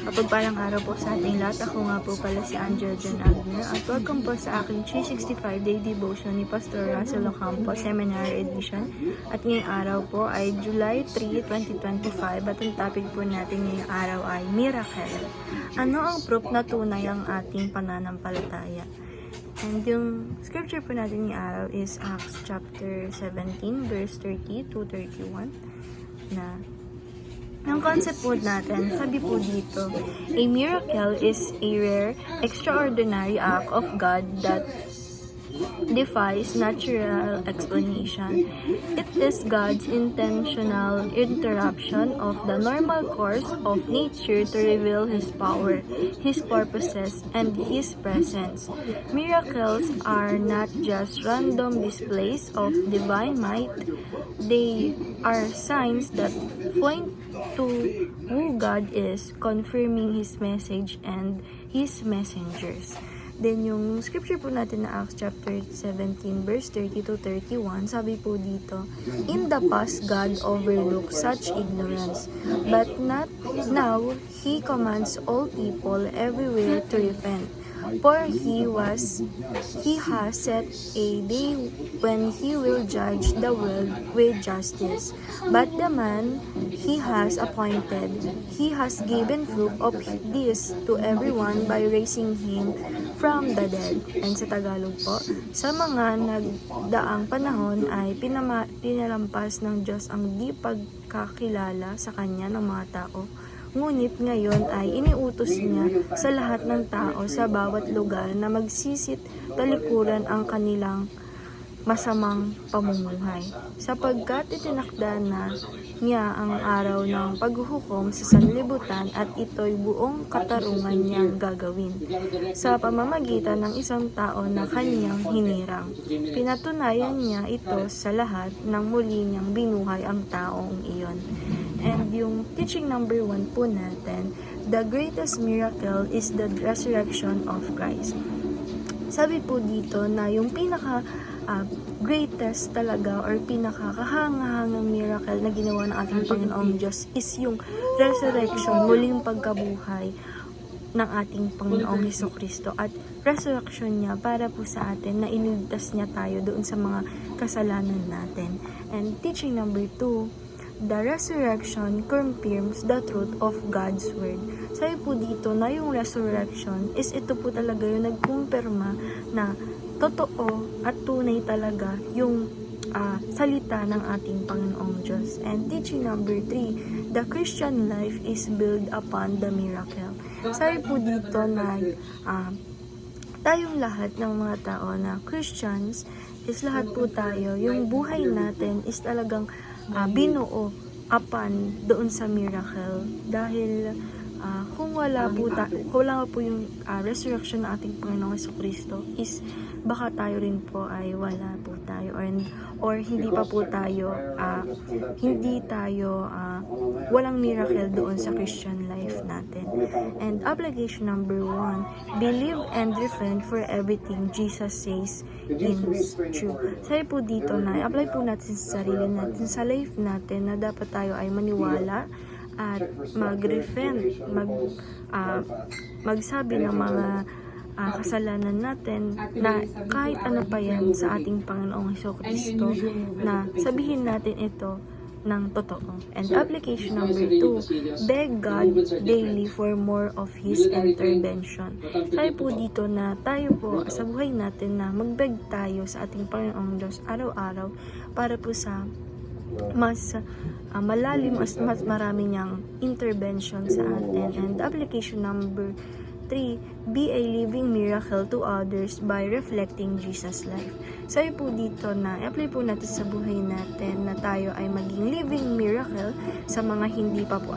Mapagpalang araw po sa ating lahat. Ako nga po pala si Angela Jan Agner at welcome po sa aking 365 Day Devotion ni Pastor Russell Ocampo Seminary Edition. At ngayong araw po ay July 3, 2025 at ang topic po natin ngayong araw ay Miracle. Ano ang proof na tunay ang ating pananampalataya? And yung scripture po natin ngayong araw is Acts chapter 17 verse 30 to 31 na ang concept po natin, sabi po dito, a miracle is a rare, extraordinary act of God that defies natural explanation. It is God's intentional interruption of the normal course of nature to reveal His power, His purposes, and His presence. Miracles are not just random displays of divine might. They are signs that point to who God is, confirming His message and His messengers. Then yung scripture po natin na Acts chapter 17 verse 30 to 31, sabi po dito, in the past God overlooked such ignorance, but not now He commands all people everywhere to repent. For He has set a day when He will judge the world with justice. But the man He has appointed, He has given proof of this to everyone by raising Him from the dead. And sa Tagalog po, sa mga nagdaang panahon ay pinalampas ng Diyos ang di pagkakilala sa Kanya ng mga tao. Ngunit ngayon ay iniutos niya sa lahat ng tao sa bawat lugar na magsisit talikuran ang kanilang masamang pamumuhay. Sapagkat itinakda na niya ang araw ng paghuhukom sa sanlibutan at ito'y buong katarungan niyang gagawin sa pamamagitan ng isang tao na kanyang hinirang. Pinatunayan niya ito sa lahat nang muli niyang binuhay ang taong iyon. And yung teaching number 1 po natin, the greatest miracle is the resurrection of Christ. Sabi po dito na yung greatest talaga or pinakakahangahangang miracle na ginawa ng ating Panginoong Diyos is yung resurrection, muling pagkabuhay ng ating Panginoong Hesukristo at resurrection niya para po sa atin na iniligtas niya tayo doon sa mga kasalanan natin. And teaching number 2, the resurrection confirms the truth of God's Word. Sabi po dito na yung resurrection is ito po talaga yung nagkumpirma na totoo at tunay talaga yung salita ng ating Panginoong Diyos. And teaching number 3, the Christian life is built upon the miracle. Sabi po dito na tayong lahat ng mga tao na Christians is lahat po tayo, yung buhay natin is talagang binuo upon doon sa miracle dahil kung wala po yung resurrection ng ating Panginoong Hesukristo is baka tayo rin po ay wala po tayo or hindi pa po tayo walang miracle doon sa Christian life natin. And application number 1, believe and repent for everything Jesus says is true. Sabi po dito na apply po natin sa sarili natin, sa life natin na dapat tayo ay maniwala at mag-repent, magsabi ng mga kasalanan natin na kahit ano pa yan sa ating Panginoong Hesukristo na sabihin natin ito ng totoo. And application number 2, beg God daily for more of His intervention. Sabi po dito na tayo po sa buhay natin na magbeg tayo sa ating Panginoong Diyos araw-araw para po sa mas malalim, mas marami niyang intervention sa atin. And application number 3, be a living miracle to others by reflecting Jesus' life. Sabi po dito na i-apply po natin sa buhay natin na tayo ay maging living miracle sa mga hindi pa po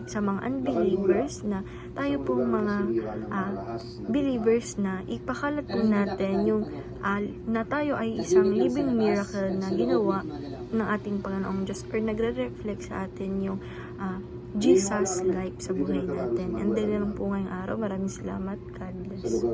sa mga unbelievers na tayo po mga believers na ipakalat po natin yung na tayo ay isang living miracle na ginawa ng ating Panginoong Diyos or nagre-reflect sa atin yung Jesus life sa buhay natin. And dahil lang po ngayong araw, maraming salamat. God bless.